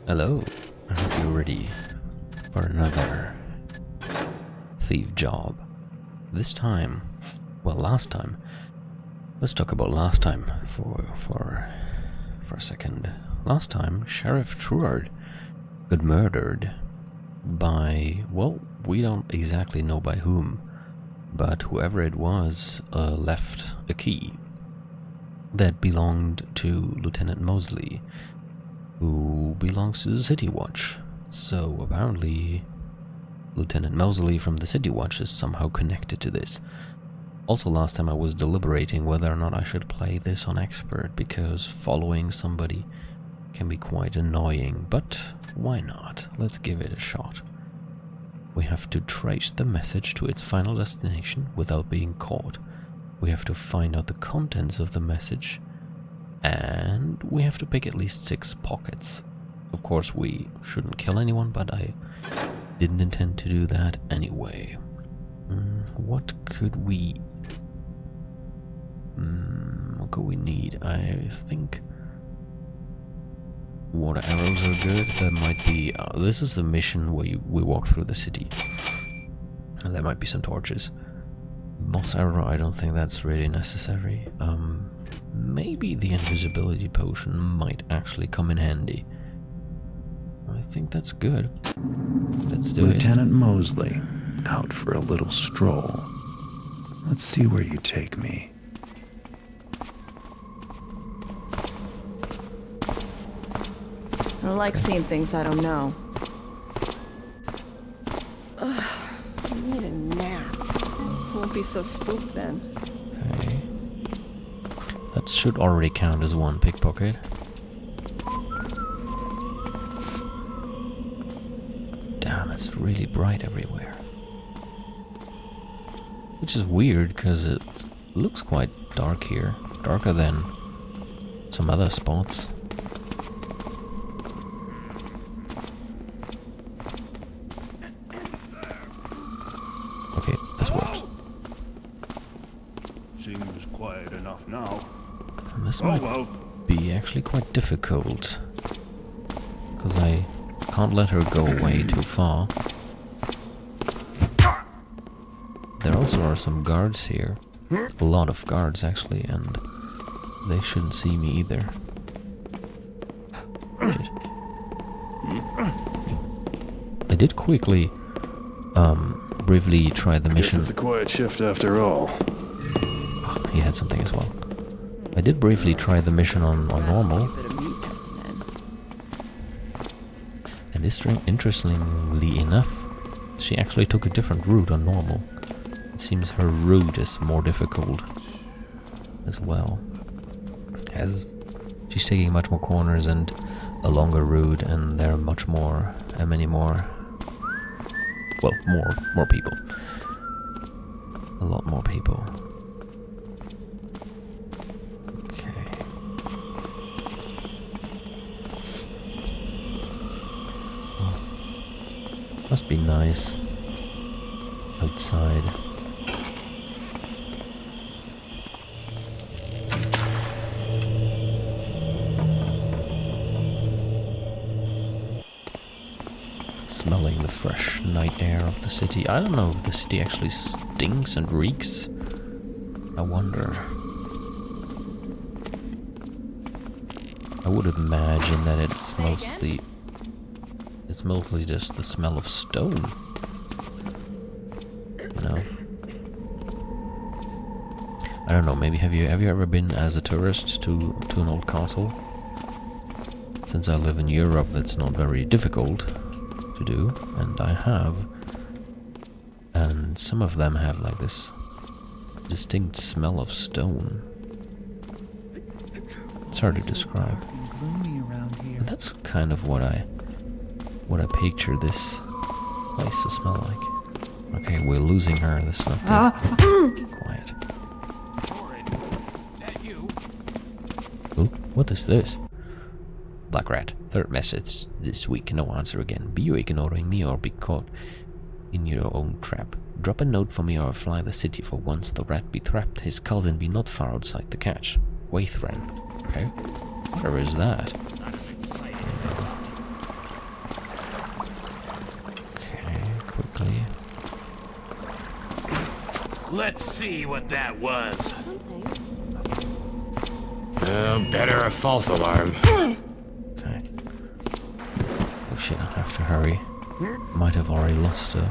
Hello, I hope you're ready for another thief job. This time, well, last time. Let's talk about last time for a second. Last time, Sheriff Truard got murdered by, well, we don't exactly know by whom, but whoever it was left a key that belonged to Lieutenant Mosley, who belongs to the City Watch. So apparently Lieutenant Mosley from the City Watch is somehow connected to this. Also, last time I was deliberating whether or not I should play this on Expert, because following somebody can be quite annoying, but why not? Let's give it a shot. We have to trace the message to its final destination without being caught. We have to find out the contents of the message, and we have to pick at least 6 pockets. Of course, we shouldn't kill anyone, but I didn't intend to do that anyway. What could we need? I think water arrows are good. That might be... this is the mission where we walk through the city. And there might be some torches. Moss arrow, I don't think that's really necessary. Maybe the invisibility potion might actually come in handy. I think that's good. Let's do it. Lieutenant Mosley, out for a little stroll. Let's see where you take me. I don't like seeing things I don't know. Ugh, I need a nap. Won't be so spooked then. Okay. That should already count as 1 pickpocket. Damn, it's really bright everywhere. Which is weird, because it looks quite dark here. Darker than some other spots. Okay, this works. Seems quiet enough now. And this might be actually quite difficult, because I can't let her go away too far. There also are some guards here. A lot of guards, actually, and they shouldn't see me either. Shit. I did quickly, briefly try the mission. Guess it's a quiet shift after all. Oh, he had something as well. I did briefly try the mission on normal. And interestingly enough, she actually took a different route on normal. It seems her route is more difficult as well. As she's taking much more corners and a longer route, and there are much more, many more, well, more people. A lot more people. Okay. Oh. Must be nice outside. Smelling the fresh night air of the city. I don't know if the city actually stinks and reeks. I wonder. I would imagine that it's mostly just the smell of stone. You know? I don't know, maybe have you ever been as a tourist to an old castle? Since I live in Europe, that's not very difficult to do, and I have, and some of them have like this distinct smell of stone. It's hard to describe, but that's kind of what I picture this place to smell like. Okay, we're losing her. This is not good. Quiet. Oh, what is this? Black Rat, 3rd message this week, no answer again. Be you ignoring me or be caught in your own trap. Drop a note for me or fly the city for once the rat be trapped, his cousin be not far outside the catch. Waithran. Okay. Where is that? Let's see what that was. Something. Better a false alarm. Okay. Oh shit, I'll have to hurry. Might have already lost her.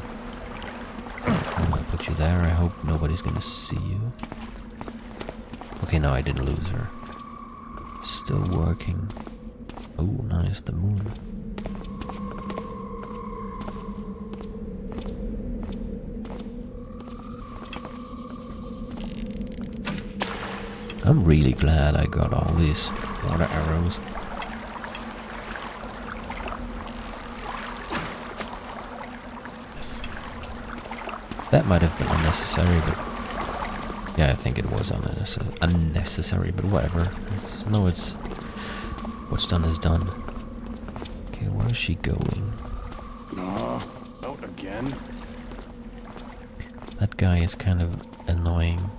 I'm gonna put you there. I hope nobody's gonna see you. Okay, no, I didn't lose her. Still working. Oh, nice, the moon. I'm really glad I got all these water arrows. Yes. That might have been unnecessary, but yeah, I think it was unnecessary, but whatever. No, it's what's done is done. Okay, where is she going? Out again? That guy is kind of annoying.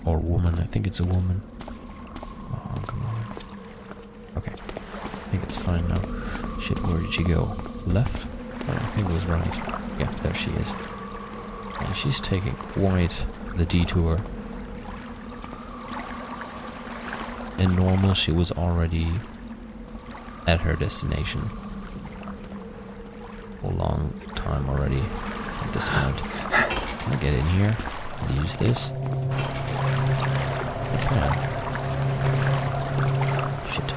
Or woman, I think it's a woman. Oh, come on. Okay, I think it's fine now. Shit, where did she go? Left? Oh, I think it was right. Yeah, there she is. And she's taking quite the detour. In normal, she was already at her destination. For a long time already at this point. Can I get in here and use this? I can. Shit.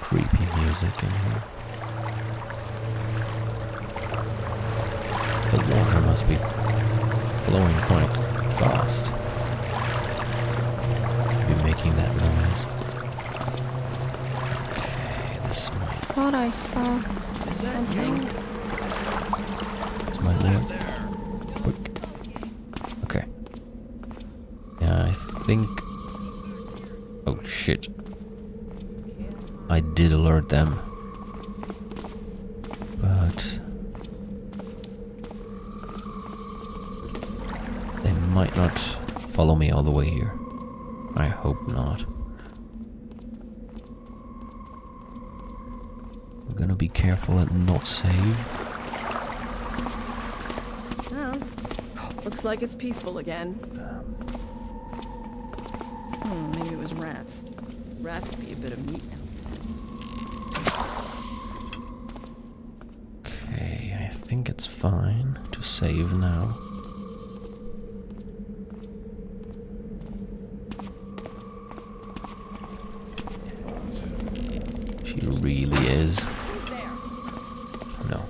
Creepy music in here. The water must be flowing quite fast to be making that noise. Okay, this might... Thought I saw something. This might live. Quick. Okay. Yeah, I think... Oh shit. I did alert them. But... they might not follow me all the way here. I hope not. I'm gonna be careful and not save. Well, looks like it's peaceful again. Maybe it was rats. Rats be a bit of meat now. Okay, I think it's fine to save now. She really is. No.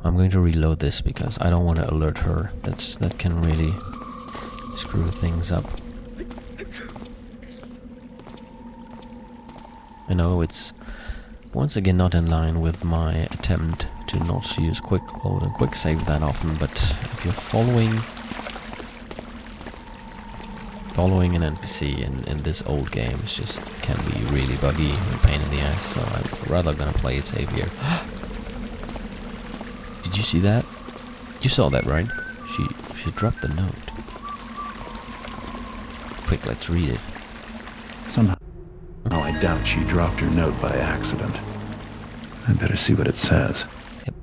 I'm going to reload this because I don't want to alert her. That can really screw things up. I know it's once again not in line with my attempt to not use quick load and quick save that often, but if you're following an NPC in this old game, it just can be really buggy and a pain in the ass, so I'm rather gonna play it safe here. Did you see that? You saw that, right? She dropped the note. Quick, let's read it. Somehow I doubt she dropped her note by accident. I better see what it says. Yep.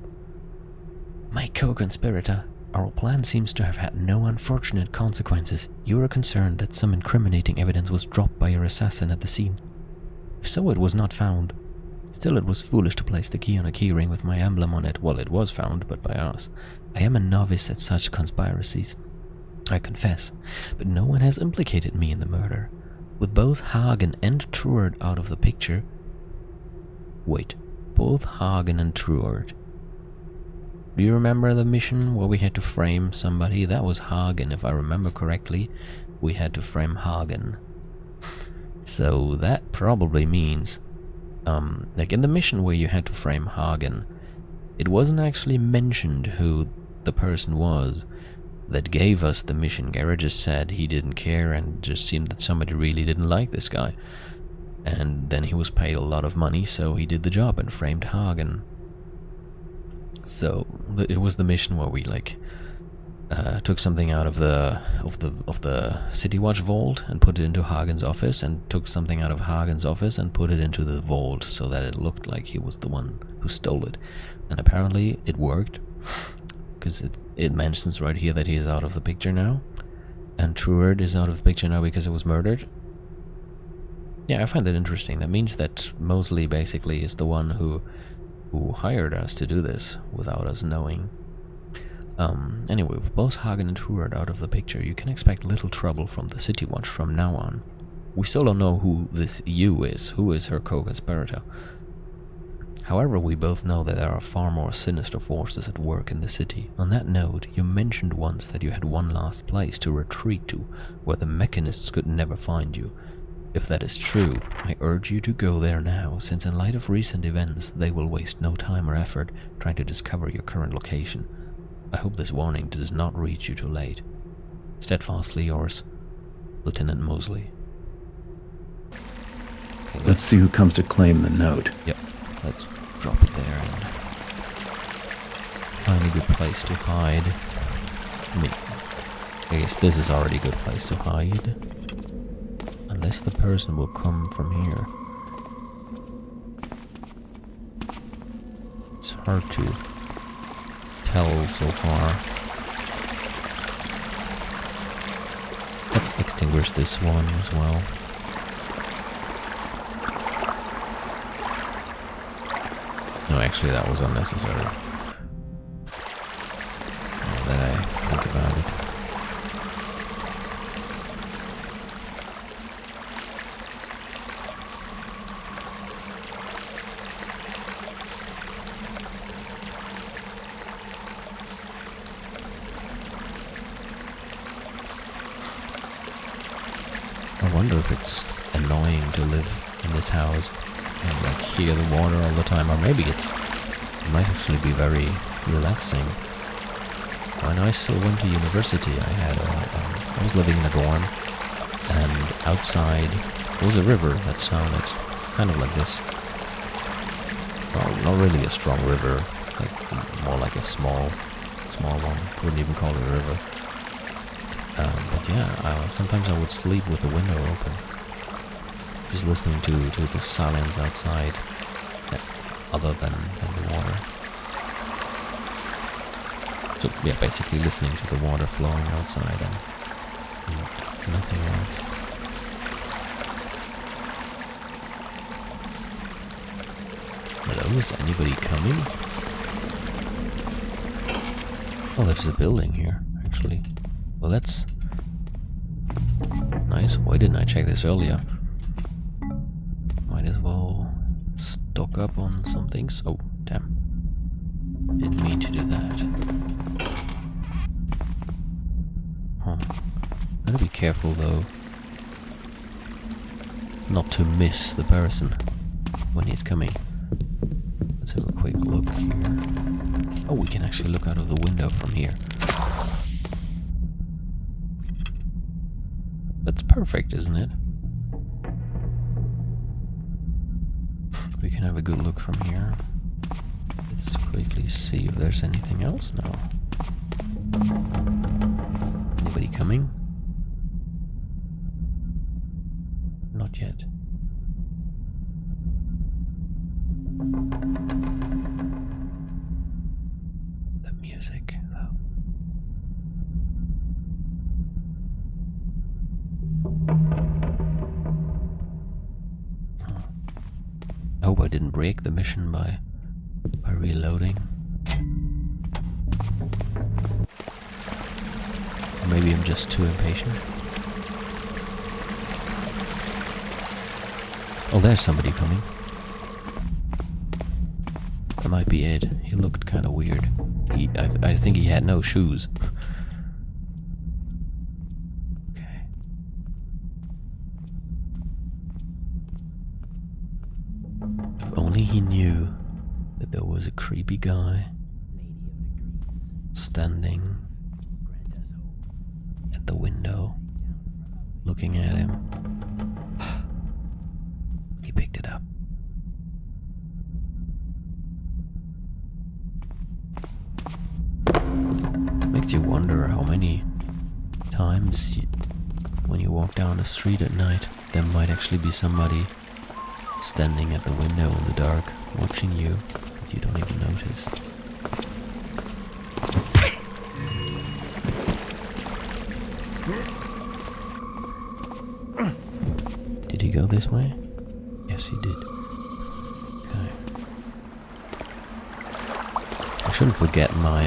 My co-conspirator, our plan seems to have had no unfortunate consequences. You are concerned that some incriminating evidence was dropped by your assassin at the scene. If so, it was not found. Still, it was foolish to place the key on a keyring with my emblem on it. Well, it was found, but by us. I am a novice at such conspiracies, I confess, but no one has implicated me in the murder. With both Hagen and Truard out of the picture... Wait, both Hagen and Truard. Do you remember the mission where we had to frame somebody? That was Hagen, if I remember correctly. We had to frame Hagen. So that probably means... like in the mission where you had to frame Hagen, it wasn't actually mentioned who the person was that gave us the mission. Garrett just said he didn't care and just seemed that somebody really didn't like this guy. And then he was paid a lot of money, so he did the job and framed Hagen. So it was the mission where we took something out of the City Watch vault and put it into Hagen's office, and took something out of Hagen's office and put it into the vault so that it looked like he was the one who stole it. And apparently it worked, because it mentions right here that he is out of the picture now, and Truard is out of the picture now because he was murdered. Yeah, I find that interesting. That means that Mosley basically is the one who hired us to do this without us knowing. Anyway, with both Hagen and Truard out of the picture, you can expect little trouble from the City Watch from now on. We still don't know who this you is, who is her co-conspirator. However, we both know that there are far more sinister forces at work in the city. On that note, you mentioned once that you had one last place to retreat to, where the mechanists could never find you. If that is true, I urge you to go there now, since in light of recent events, they will waste no time or effort trying to discover your current location. I hope this warning does not reach you too late. Steadfastly yours, Lieutenant Mosley. Okay, Let's see who comes to claim the note. Yep, let's drop it there and find a good place to hide. I mean, I guess this is already a good place to hide. Unless the person will come from here. It's hard to tell so far. Let's extinguish this one as well. No, actually that was unnecessary. Now that I think about it. I wonder if it's annoying to live in this house and like hear the water all the time, or maybe it might actually be very relaxing. When I still went to university, I was living in a dorm, and outside was a river that sounded kind of like this. Well, not really a strong river, like more like a small one. Wouldn't even call it a river. But yeah, sometimes I would sleep with the window open, just listening to the silence outside, other than the water. So yeah, basically listening to the water flowing outside and nothing else. Hello, is anybody coming? Oh, there's a building here, actually. Well, that's nice. Why didn't I check this earlier? Might as well stock up on some things. Oh, damn. Didn't mean to do that. Huh. Gotta be careful, though, not to miss the person when he's coming. Let's have a quick look here. Oh, we can actually look out of the window from here. That's perfect, isn't it? We can have a good look from here. Let's quickly see if there's anything else now. Anybody coming? Not yet. The music, though. I hope I didn't break the mission by reloading. Or maybe I'm just too impatient. Oh, there's somebody coming. That might be it. He looked kind of weird. I think he had no shoes. Okay. If only he knew that there was a creepy guy standing at the window, looking at him. He picked it up. Make makes you wonder how many times when you walk down the street at night, there might actually be somebody standing at the window in the dark, watching you, and you don't even notice. Did he go this way? Yes, he did. Okay. I shouldn't forget my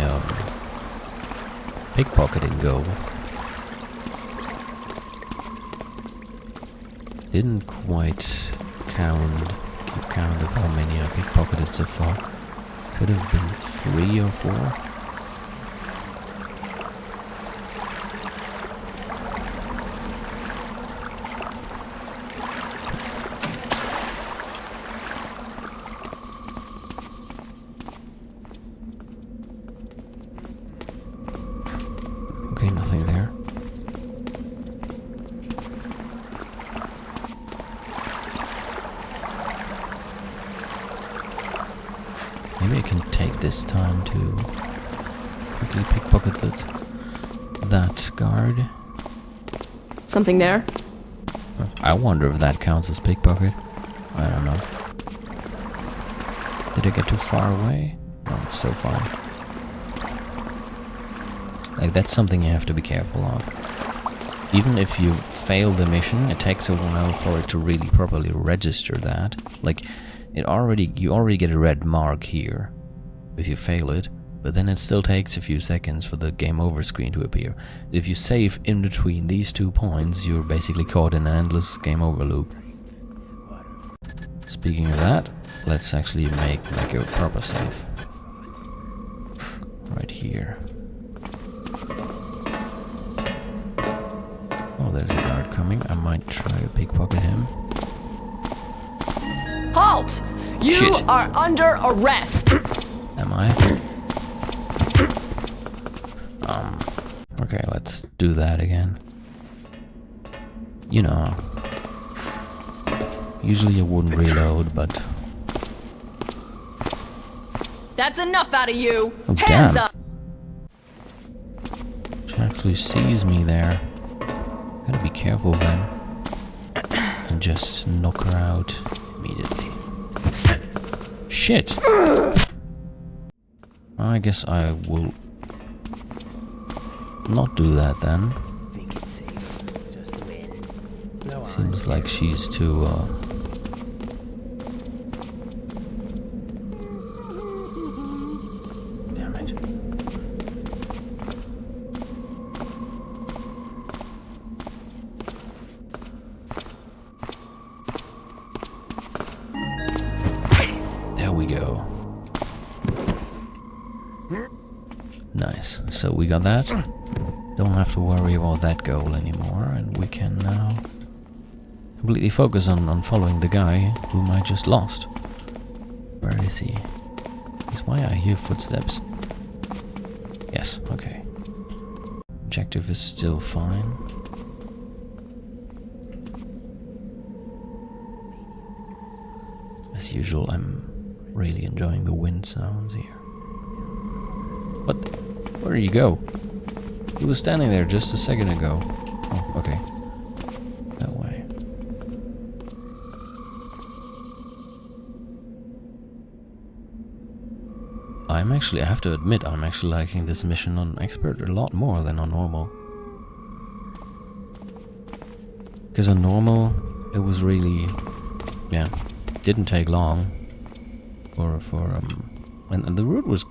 pickpocketing goal. Didn't quite keep count of how many I pickpocketed so far. Could have been 3 or 4. Okay, nothing there. Maybe I can take this time to quickly pickpocket that guard. Something there? I wonder if that counts as pickpocket. I don't know. Did I get too far away? No, it's still fine. Like, that's something you have to be careful of. Even if you fail the mission, it takes a while for it to really properly register that. Like, you already get a red mark here if you fail it, but then it still takes a few seconds for the game over screen to appear. If you save in between these 2 points, you're basically caught in an endless game over loop. Speaking of that, let's actually make a proper save. Right here. Oh, there's a guard coming. I might try to pickpocket him. Halt! You Shit. are under arrest! Am I? Okay, let's do that again. You know, usually I wouldn't reload, but... That's enough out of you! Oh, Hands damn. up! She actually sees me there. Gotta be careful then. And just knock her out immediately. Shit! I guess I will not do that then. Seems like she's too, Damn it. There we go. Nice. So we got that. Don't have to worry about that goal anymore, and we can now completely focus on following the guy whom I just lost. Where is he? That's why I hear footsteps. Yes, okay. Objective is still fine. As usual, I'm really enjoying the wind sounds here. What? Where did he go? He was standing there just a second ago. Oh, okay. That way. I have to admit, I'm actually liking this mission on Expert a lot more than on Normal. Because on Normal, it was really, didn't take long. And the route was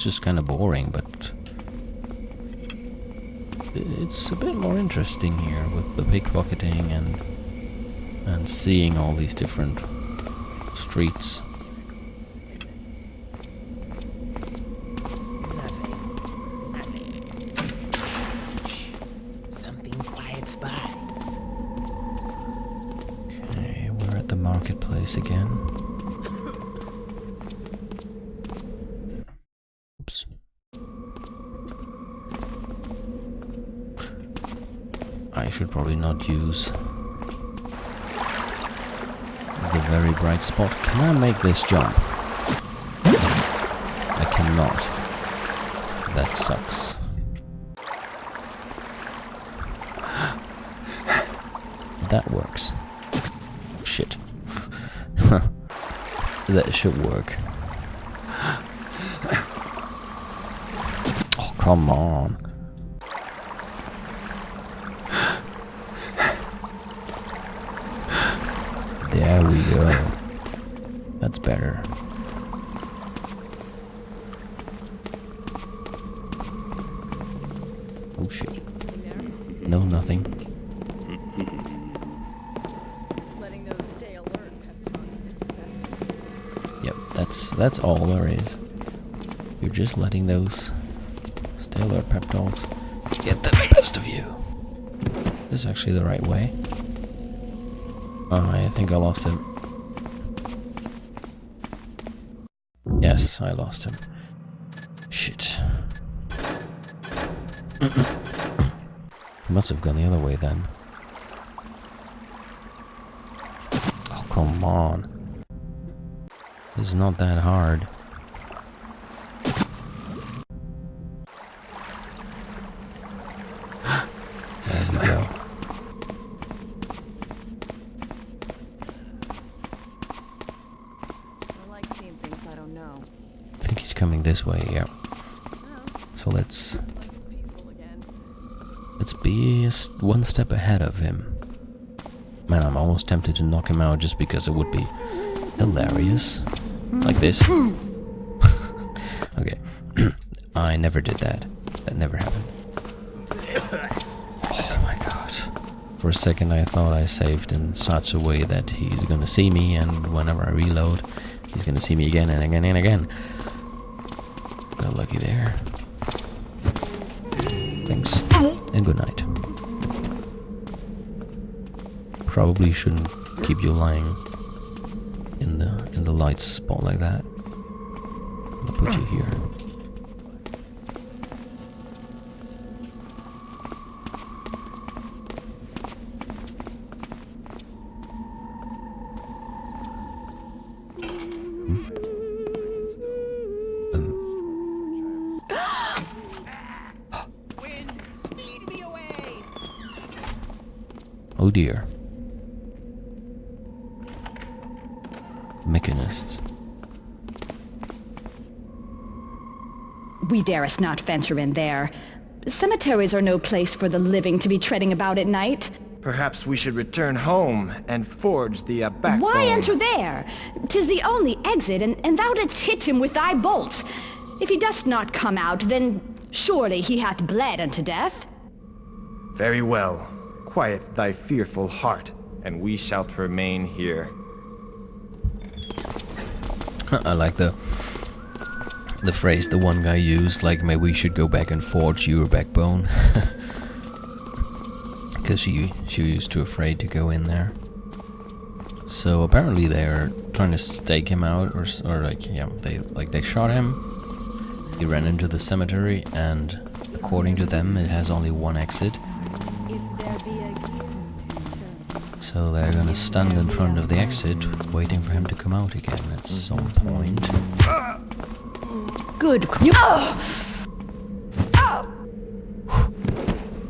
just kind of boring, but it's a bit more interesting here with the pickpocketing and seeing all these different streets. Something quiet spot. Okay, we're at the marketplace again. Oops. I should probably not use the very bright spot. Can I make this jump? I cannot. That sucks. that works. Shit. That should work. Oh, come on. There we go. That's better. Oh shit. No, nothing. Letting those stay alert pep talks get the best of you. Yep, that's all there is. You're just letting those stay alert pep talks get the best of you. This is actually the right way. I think I lost him. Yes, I lost him. Shit. He must have gone the other way then. Oh, come on. This is not that hard. There we go. I like seeing things I don't know. I think he's coming this way, yeah. Oh, So let's like it's peaceful again. be one step ahead of him. Man, I'm almost tempted to knock him out just because it would be hilarious. Like this. Okay. I never did that. That never happened. Oh my god. For a second I thought I saved in such a way that he's gonna see me, and whenever I reload, he's gonna see me again and again and again. Got lucky there. Thanks. And good night. Probably shouldn't keep you lying in the light spot like that. I'll put you here. Oh dear. Mechanists. We darest not venture in there. Cemeteries are no place for the living to be treading about at night. Perhaps we should return home and forge the backbone. Why enter there? 'Tis the only exit, and thou didst hit him with thy bolts. If he dost not come out, then surely he hath bled unto death. Very well. Quiet thy fearful heart, and we shalt remain here. I like the phrase the one guy used, like maybe we should go back and forge your backbone. Because she was too afraid to go in there. So apparently they're trying to stake him out, or like, yeah, they shot him. He ran into the cemetery, and according to them it has only one exit. So they're gonna stand in front of the exit, waiting for him to come out again at some point. Good.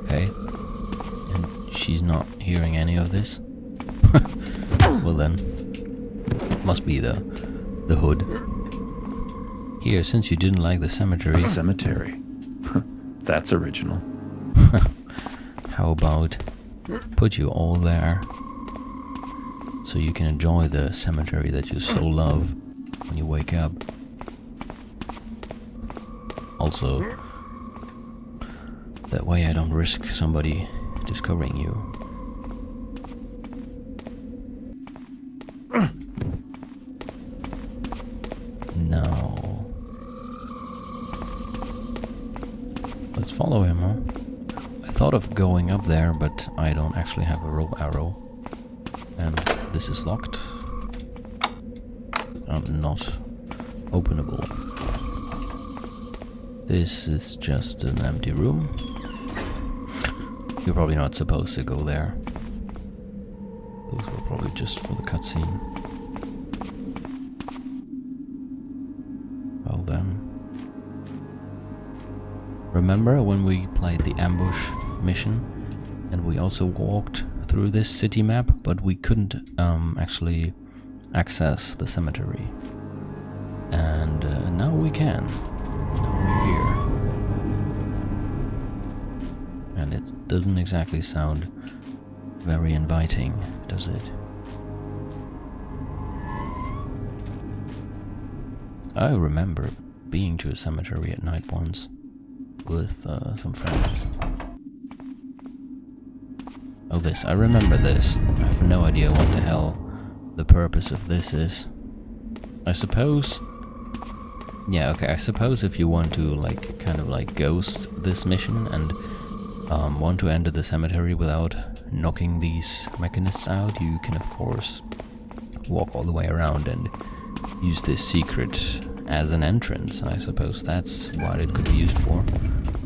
Okay. And she's not hearing any of this? Well then, must be the hood. Here, since you didn't like the cemetery... A cemetery? That's original. How about put you all there, so you can enjoy the cemetery that you so love when you wake up. Also, that way I don't risk somebody discovering you. No. Let's follow him, huh? I thought of going up there, but I don't actually have a rope arrow. And this is locked. Not openable. This is just an empty room. You're probably not supposed to go there. Those were probably just for the cutscene. Well then. Remember when we played the ambush mission and we also walked through this city map, but we couldn't actually access the cemetery. And now we can. Now we're here. And it doesn't exactly sound very inviting, does it? I remember being to a cemetery at night once with some friends. Oh, this. I remember this. I have no idea what the hell the purpose of this is. I suppose... Yeah, okay, I suppose if you want to, like, kind of like ghost this mission and want to enter the cemetery without knocking these mechanists out, you can of course walk all the way around and use this secret as an entrance. I suppose that's what it could be used for.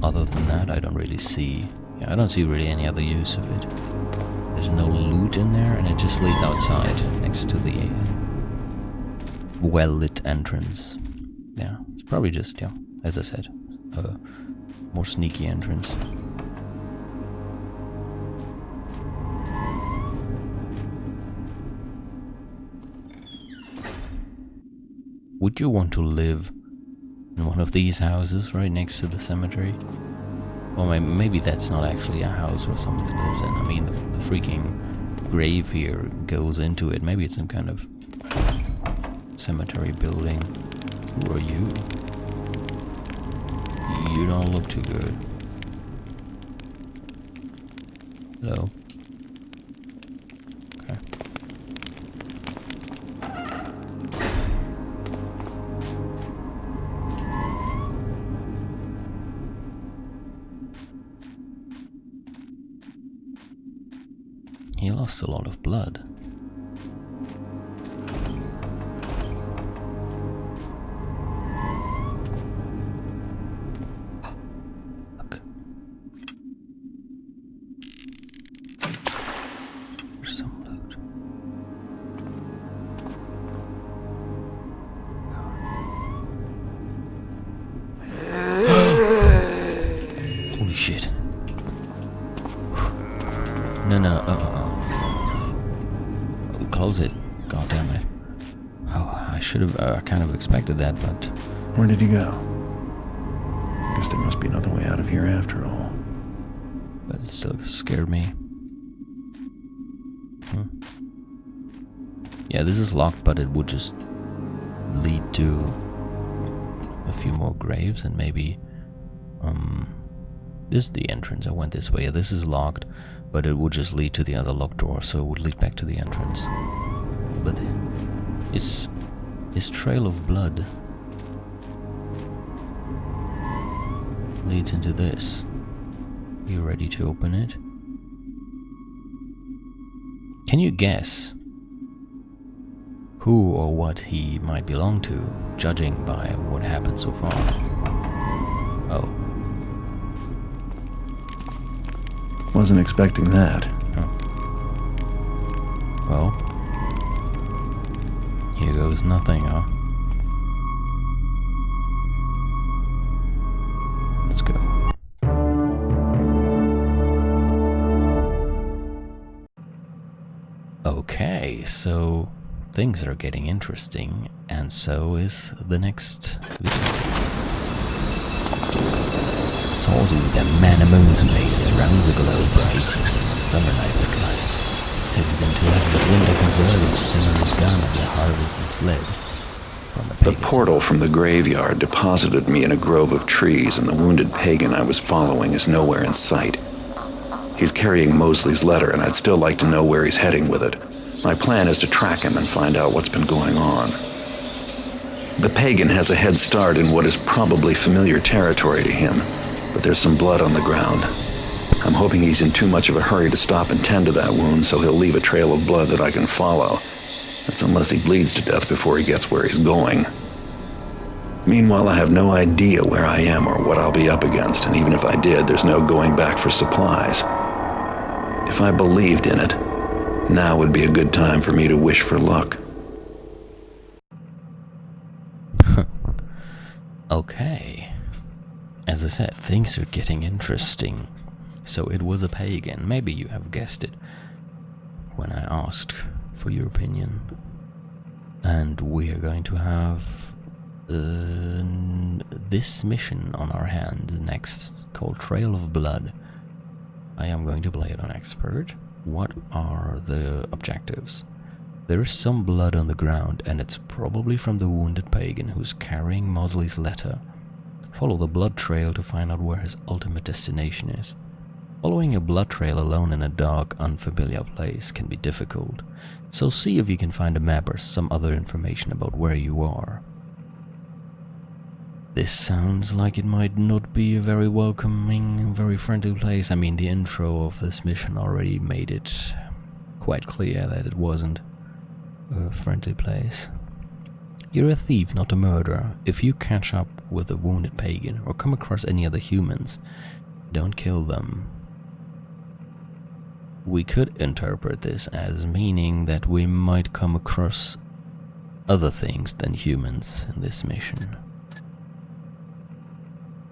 Other than that, I don't really see... Yeah, I don't see really any other use of it. There's no loot in there, and it just leads outside next to the well-lit entrance. Yeah, it's probably just, yeah, as I said, a more sneaky entrance. Would you want to live in one of these houses right next to the cemetery? Well, maybe that's not actually a house where somebody lives in. I mean, the freaking grave here goes into it. Maybe it's some kind of cemetery building. Who are you? You don't look too good. Hello. Okay. He lost a lot of blood. Look. There's some loot. Holy shit. No. Close it. God damn it. Oh, I should have kind of expected that, but... Where did he go? Guess there must be another way out of here after all. But it still scared me. Yeah, this is locked, but it would just lead to a few more graves, and maybe... this is the entrance. I went this way. Yeah, this is locked, but it would just lead to the other locked door, so it would lead back to the entrance. But his trail of blood leads into this. You ready to open it? Can you guess who or what he might belong to, judging by what happened so far? Oh. Wasn't expecting that. Well, here goes nothing, huh? Let's go. Okay, so things are getting interesting, and so is the next video. Soars with the man of moon's faces rounds the globe bright summer night sky. Says it into us that winter comes early, summer is gone, and the harvest is fled. The portal from the graveyard deposited me in a grove of trees, and the wounded pagan I was following is nowhere in sight. He's carrying Mosley's letter, and I'd still like to know where he's heading with it. My plan is to track him and find out what's been going on. The pagan has a head start in what is probably familiar territory to him, but there's some blood on the ground. I'm hoping he's in too much of a hurry to stop and tend to that wound, so he'll leave a trail of blood that I can follow. That's unless he bleeds to death before he gets where he's going. Meanwhile, I have no idea where I am or what I'll be up against, and even if I did, there's no going back for supplies. If I believed in it, now would be a good time for me to wish for luck. Okay. As I said, things are getting interesting. So it was a pagan. Maybe you have guessed it. when I asked for your opinion. And we are going to have this mission on our hands next, called Trail of Blood. I am going to play it on Expert. What are the objectives? There is some blood on the ground, and it's probably from the wounded pagan who's carrying Mosley's letter. Follow the blood trail to find out where his ultimate destination is. Following a blood trail alone in a dark, unfamiliar place can be difficult, so see if you can find a map or some other information about where you are. This sounds like it might not be a very welcoming, very friendly place. I mean, the intro of this mission already made it quite clear that it wasn't a friendly place. You're a thief, not a murderer. If you catch up with a wounded pagan or come across any other humans, don't kill them. We could interpret this as meaning that we might come across other things than humans in this mission.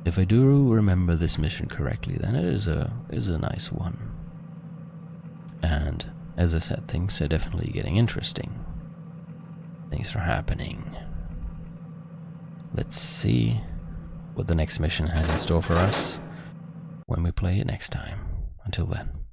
If I do remember this mission correctly, then it is a nice one. And as I said, things are definitely getting interesting. Things are happening. Let's see what the next mission has in store for us when we play it next time. Until then.